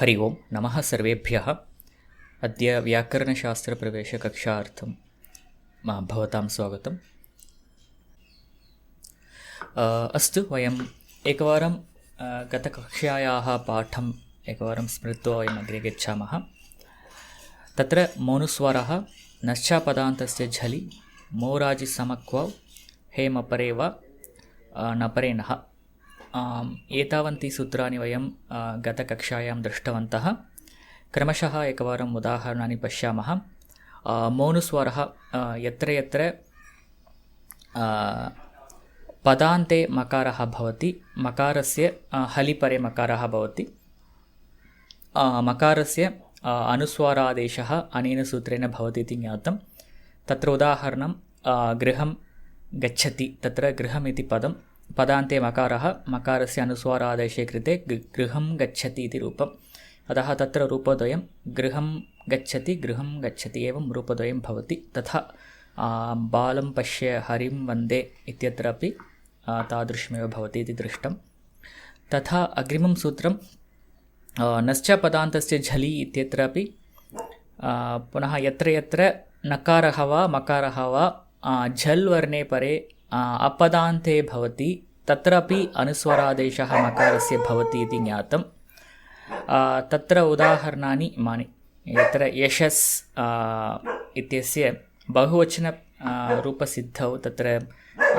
हरि ओं नमः सर्वेभ्यः। अद्य व्याकरणशास्त्रप्रवेशकक्षार्थं भवतां स्वागतम्। अस्तु, वयम् एकवारं गतकक्ष्यायाः पाठम् एकवारं स्मृत्वा वयम् अग्रे गच्छामः। तत्र मोनुस्वरः नश्चापदान्तस्य झलि मोराजिसमक्वौ हेमपरे वा नपरे नः। एतावन्ति सूत्राणि वयं गतकक्षायां दृष्टवन्तः। क्रमशः एकवारम् उदाहरणानि पश्यामः। मोनुस्वरः यत्र यत्र पदान्ते मकारः भवति, मकारस्य हलिपरे मकारः भवति, मकारस्य अनुस्वारादेशः अनेन सूत्रेण भवति इति ज्ञातं। तत्र उदाहरणं गृहं गच्छति। तत्र गृहम् इति पदान्ते मकारः, मकारस्य अनुस्वारादेशे कृते गृहं गच्छति इति रूपम्। अतः तत्र रूपद्वयं गृहं गच्छति एवं रूपद्वयं भवति। तथा बालं पश्य हरिं वन्दे इत्यत्रापि तादृशमेव भवति इति दृष्टं। तथा अग्रिमं सूत्रं नश्च पदान्तस्य झलि इत्यत्रापि पुनः यत्र यत्र नकारः वा मकारः वा झल् वर्णे परे अपदान्ते भवति, तत्रापि अनुस्वरादेशः मकारस्य भवति इति ज्ञातं। तत्र उदाहरणानि इमानि। यत्र यशस् इत्यस्य बहुवचन रूपसिद्धौ तत्र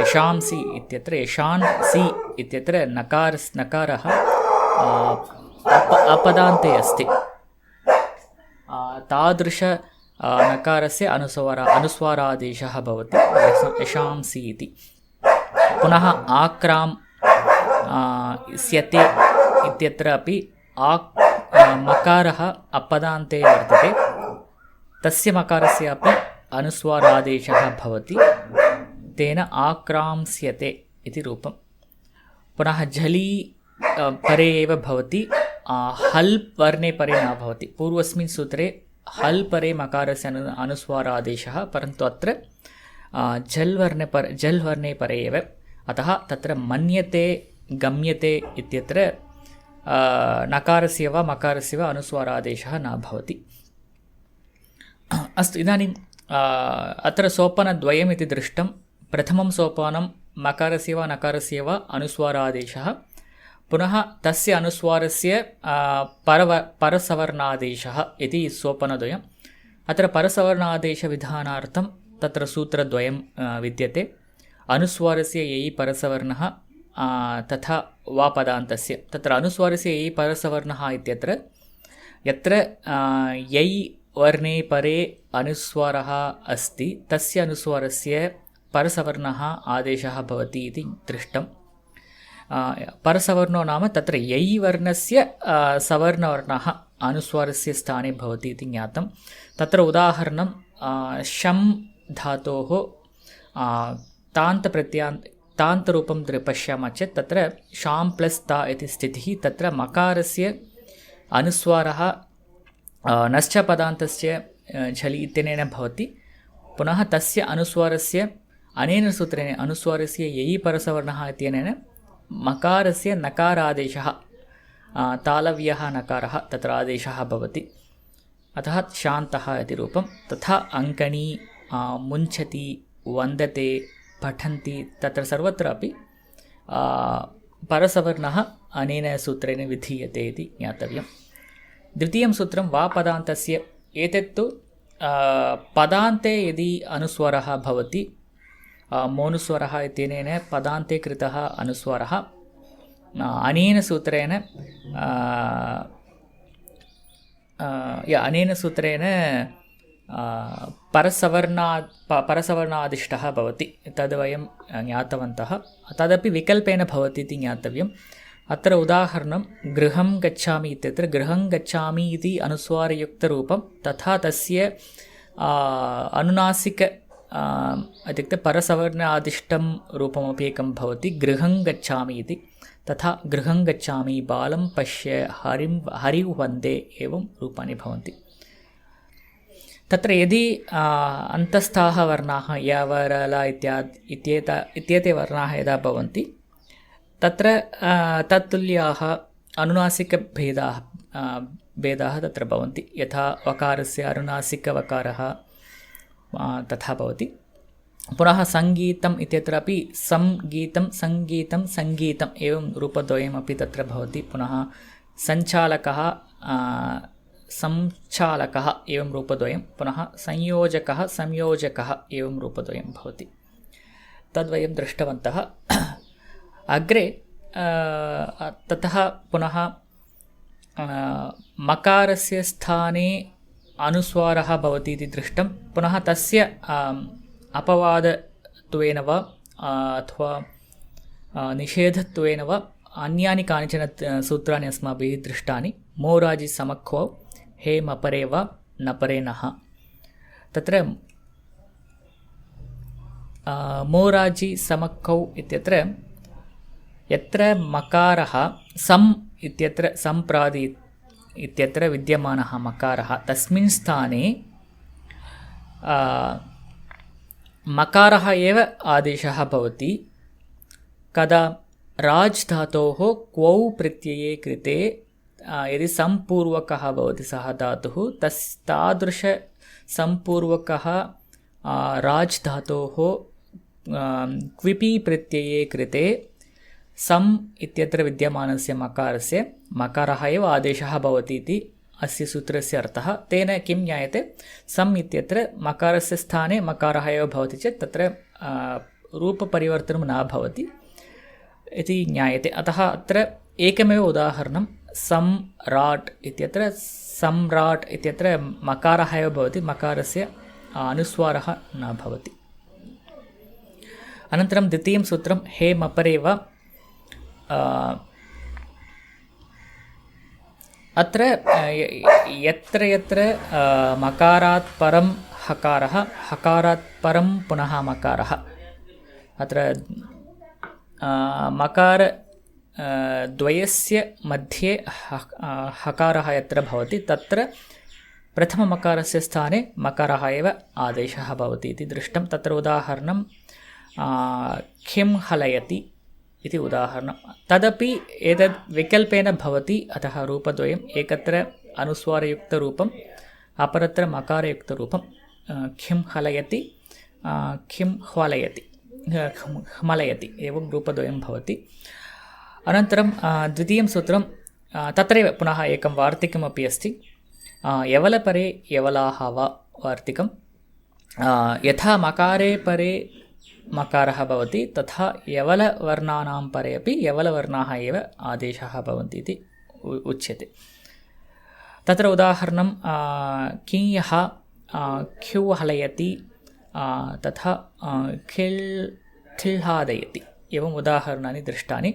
यशांसि इत्यत्र यशांसि इत्यत्र नकारः अपदान्ते अस्ति। तादृश नकारस्य अनुस्वारादेशः भवति यशांसि इति। पुनः आक्रां स्यते इत्यत्र अपि मकारः अपदान्ते वर्तते, तस्य मकारस्यापि अनुस्वारादेशः भवति, तेन आक्रांस्यते इति रूपं। पुनः झलि परे एव भवति, हल् वर्णे परे न भवति। पूर्वस्मिन् सूत्रे हल् परे मकारस्य अनुस्वारादेशः, परन्तु अत्र झल् वर्णे परे एव। अतः तत्र मन्यते गम्यते इत्यत्र नकारस्य वा मकारस्य वा अनुस्वारादेशः न भवति। अस्तु, इदानीम् अत्र सोपानद्वयम् इति दृष्टं। प्रथमं सोपानं मकारस्य वा नकारस्य वा अनुस्वारादेशः, पुनः तस्य अनुस्वारस्य परसवर्णादेशः इति सोपानद्वयम्। अत्र परसवर्णादेशविधानार्थं तत्र सूत्रद्वयं विद्यते। अनुस्वारस्य यै परसवर्णः तथा वा पदान्तस्य। तत्र अनुस्वारस्य यै परसवर्णः इत्यत्र यत्र यै वर्णे परे अनुस्वारः अस्ति, तस्य अनुस्वारस्य परसवर्णः आदेशः भवति इति दृष्टं। परसवर्णो नाम तत्र यै वर्णस्य सवर्णवर्णः अनुस्वारस्य स्थाने भवति इति ज्ञातं। तत्र उदाहरणं शं धातोः तान्तरूपं पश्यामः चेत् तत्र शां प्लस् ता इति स्थितिः। तत्र मकारस्य अनुस्वारः नश्च पदान्तस्य झलि इत्यनेन भवति। पुनः तस्य अनुस्वारस्य अनेन सूत्रेण अनुस्वारस्य यै परसवर्णः इत्यनेन मकारस्य नकारादेशः, तालव्यः नकारः तत्र आदेशः भवति। अतः शान्तः इति रूपं। तथा अङ्कणी, मुञ्चति, वन्दते, पठन्ति, तत्र सर्वत्रापि परसवर्णः अनेन सूत्रेण विधीयते इति ज्ञातव्यं। द्वितीयं सूत्रं वा पदान्तस्य। एतत्तु पदान्ते यदि अनुस्वरः भवति, मोनुस्वरः इत्यनेन पदान्ते कृतः अनुस्वरः अनेन सूत्रेण परसवर्णादिष्टः भवति। तद् वयं ज्ञातवन्तः। तदपि विकल्पेन भवति इति ज्ञातव्यम्। अत्र उदाहरणं गृहं गच्छामि इत्यत्र गृहं गच्छामि इति अनुस्वारयुक्तरूपं, तथा तस्य अनुनासिक इत्युक्ते परसवर्णादिष्टं रूपमपि एकं भवति, गृहं गच्छामि इति। तथा गृहं गच्छामि, बालं पश्य, हरिं वन्दे एवं रूपाणि भवन्ति। तत्र यदि अन्तस्थाः वर्णाः यावरल इत्येते वर्णाः यदा भवन्ति, तत्र तत्तुल्याः अनुनासिकभेदाः भेदाः तत्र भवन्ति। यथा वकारस्य अनुनासिकवकारः तथा भवति। पुनः सङ्गीतम् इत्यत्रापि संगीतं सङ्गीतं सङ्गीतम् एवं रूपद्वयमपि तत्र भवति। पुनः सञ्चालकः संचालकः एवं रूपद्वयं, पुनः संयोजकः संयोजकः एवं रूपद्वयं भवति। तद्वयं दृष्टवन्तः। अग्रे ततः पुनः मकारस्य स्थाने अनुस्वारः भवति इति दृष्टं। पुनः तस्य अपवादत्वेन वा अथवा निषेधत्वेन वा अन्यानि कानिचन सूत्राणि अस्माभिः दृष्टानि। मोराजि समक्वौ हे मपरे वा नपरे नः। तत्र मोराजि समक्कौ इत्यत्र यत्र मकारः सम् इत्यत्र सम्प्रादि इत्यत्र विद्यमानः मकारः, तस्मिन् स्थाने मकारः एव आदेशः भवति। कदा राज् धातोः क्वौ प्रत्यये कृते यदि सम्पूर्वकः भवति सः धातुः, तादृशसम्पूर्वकः राज् धातोः क्विपि प्रत्यये कृते सम् इत्यत्र विद्यमानस्य मकारस्य मकारः एव आदेशः भवति इति अस्य सूत्रस्य अर्थः। तेन किं ज्ञायते, सम् इत्यत्र मकारस्य स्थाने मकारः एव भवति चेत् तत्र रूपपरिवर्तनं न भवति इति ज्ञायते। अतः अत्र एकमेव उदाहरणं सम्राट् इत्यत्र सम्राट् इत्यत्र मकारः एव भवति, मकारस्य अनुस्वारः न भवति। अनन्तरं द्वितीयं सूत्रं हे मपरे वा। अत्र यत्र यत्र मकारात् परं हकारः, हकारात् परं पुनः मकारः, अत्र मकार द्वयस्य मध्ये हकारः यत्र भवति तत्र प्रथममकारस्य स्थाने मकारः एव आदेशः भवति इति दृष्टं। तत्र उदाहरणं खिं हलयति इति उदाहरणं। तदपि एतद् विकल्पेन भवति। अतः रूपद्वयम्, एकत्र अनुस्वारयुक्तरूपम्, अपरत्र मकारयुक्तरूपं। खिं हलयति खिं ह्वलयति ह्मलयति एवं रूपद्वयं भवति। अनन्तरं द्वितीयं सूत्रं, तत्रैव पुनः एकं वार्तिकमपि अस्ति। यवलपरे यवलाः वा वार्तिकं। यथा मकारे परे मकारः भवति तथा यवलवर्णानां परे अपि यवलवर्णाः एव आदेशाः भवन्ति इति उच्यते। तत्र उदाहरणं किञ्यः ख्यु हलयति तथा खिल्हादयति एवम् उदाहरणानि दृष्टानि।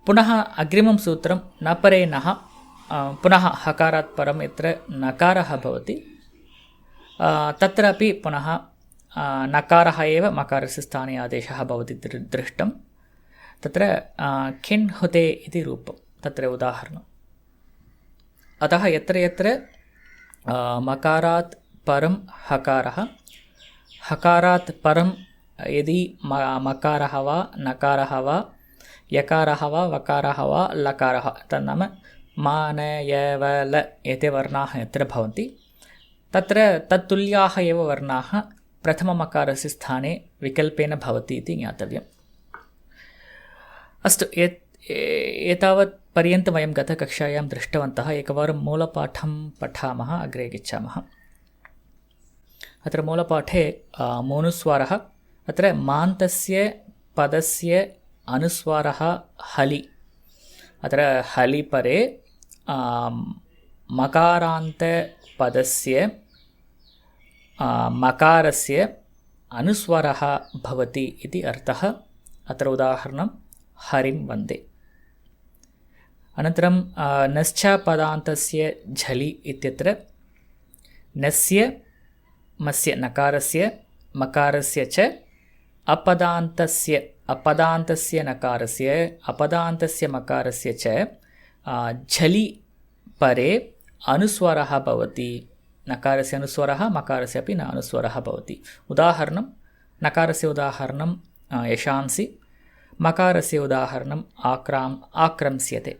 पुनः अग्रिमं सूत्रं नपरे नः। पुनः हकारात् परं यत्र नकारः भवति तत्रापि पुनः नकारः एव मकारस्य स्थाने आदेशः भवति दृष्टं। तत्र खिन्हुते इति रूपं तत्र उदाहरणम्। अतः यत्र यत्र मकारात् परं हकारः, हकारात् परं यदि मकारः वा नकारः वा यकारः वा वकारः वा लकारः, तन्नाम मान यवल एते वर्णाः यत्र भवन्ति तत्र तत्तुल्याः एव वर्णाः प्रथममकारस्य स्थाने विकल्पेन भवति इति ज्ञातव्यम्। अस्तु, एतावत् पर्यन्तं वयं गतकक्षायां दृष्टवन्तः। एकवारं मूलपाठं पठामः, अग्रे गच्छामः। अत्र मूलपाठे मोनुस्वारः। अत्र मान्तस्य पदस्य अनुस्वारः हलि। अत्र हलि परे मकारान्तपदस्य मकारस्य अनुस्वारः भवति इति अर्थः। अत्र उदाहरणं हरिं वन्दे। अनन्तरं नश्च पदान्तस्य झलि इत्यत्र नस्य मस्य नकारस्य मकारस्य च अपदान्तस्य नकारस्य अपदान्तस्य मकारस्य च झलि परे अनुस्वारः भवति। नकारस्य अनुस्वारः मकारस्य अपि न अनुस्वारः भवति। उदाहरणं नकारस्य उदाहरणं यशांसि, मकारस्य उदाहरणं आक्रम्स्यते।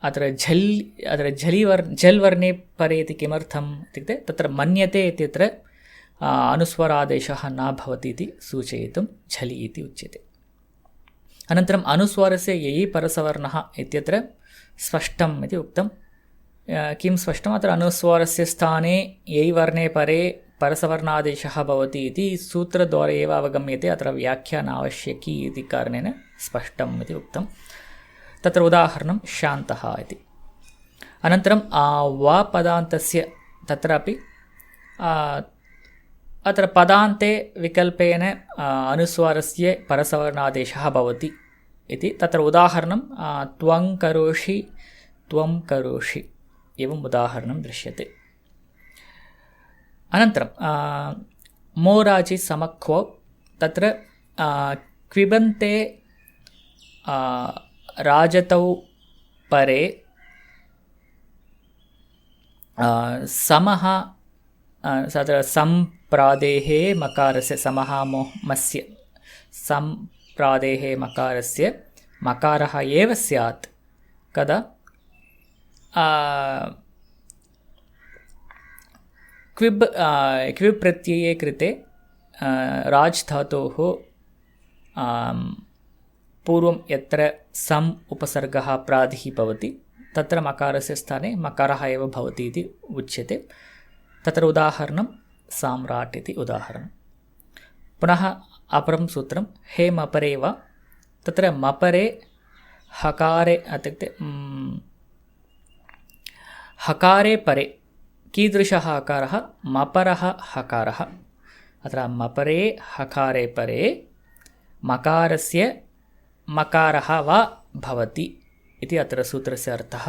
अत्र झल् वर्णे परे इति किमर्थम् इत्युक्ते तत्र मन्यते इत्यत्र अनुस्वारादेशः न भवति इति सूचयितुं झलि इति उच्यते. अनन्तरम् अनुस्वारस्य ययि परसवर्णः इत्यत्र स्पष्टम् इति उक्तं. किं स्पष्टम्? अत्र अनुस्वारस्य स्थाने ययि वर्णे परे परसवर्णादेशः भवति इति सूत्रद्वारा एव अवगम्यते. अत्र व्याख्या नावश्यकी इति कारणेन स्पष्टम् इति उक्तं. तत्र उदाहरणं शान्तः इति. अनन्तरं वा पदान्तस्य तत्रापि अत्र पदान्ते विकल्पेन अनुस्वारस्य परसवर्णादेशः भवति इति. तत्र उदाहरणं त्वं करोषि, त्वं करोषि एवम् उदाहरणं दृश्यते. अनन्तरं मोराजि समक्वौ तत्र क्विबन्ते राजतौ परे समः तत्र सम्प्रादेः मकारस्य समः मस्य सम्प्रादेः मकारस्य मकारः एव स्यात् कदा क्विब् प्रत्यये कृते राज् धातोः पूर्वं यत्र सम् उपसर्गः प्रादिः भवति तत्र मकारस्य स्थाने मकारः एव भवति इति उच्यते. तत्र उदाहरणं साम्राट् इति उदाहरणं. पुनः अपरं सूत्रं हे मपरे वा. तत्र मपरे हकारे इत्युक्ते हकारे परे कीदृशः हकारः? मपरः हकारः. अत्र मपरे हकारे परे मकारस्य मकारः वा भवति इति अत्र सूत्रस्य अर्थः.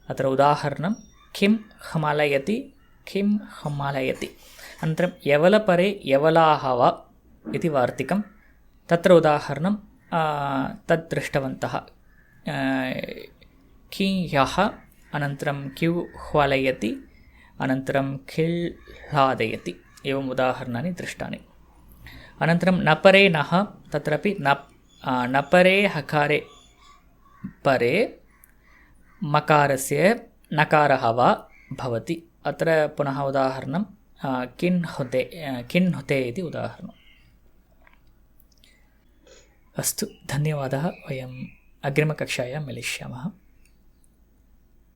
अत्र उदाहरणं किं हमालयति, किं हमालयति. अनन्तरं यवलपरे यवलाः वा इति वार्तिकं. तत्र उदाहरणं तद् दृष्टवन्तः. कियः अनन्तरं क्यु ह्वालयति अनन्तरं खिल्लादयति एवम् उदाहरणानि दृष्टानि. अनन्तरं नपरे नः तत्रापि नपरे हकारे परे मकारस्य नकारः वा भवति. अत्र पुनः उदाहरणं किन्हुते इति उदाहरणम्. अस्तु, धन्यवादः. वयम् अग्रिमकक्षायां मिलिष्यामः.